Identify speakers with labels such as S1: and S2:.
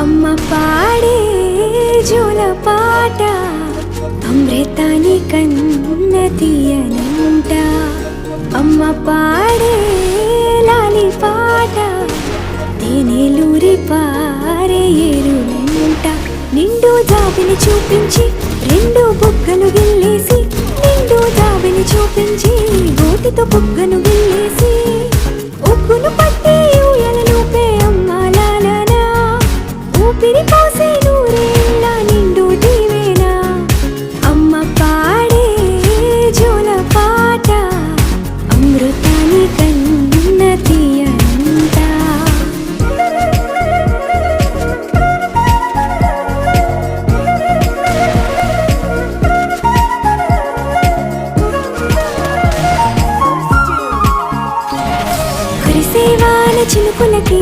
S1: అమ్మ పాడే జోల పాట అమృతాని కన్న తీయనంట. అమ్మ పాడే లాలి పాట తేనెలూరి పారే ఏరులంట. నిండు జాబిని చూపించి రెండు బుగ్గలు గిల్లేసి, నిండు జాబిని చూపించి గోటితో బుగ్గను గిల్లేసి, ఉగ్గును పట్టి ఊయలనుపే అమ్మ లాలనా, ఊపిరి పోసే నూరేళ్ళ నిండు దీవేనా. అమ్మ పాడే జోల పాట అమృతాని కన్న తీయనంట. కురిసేవాన చినుకులకి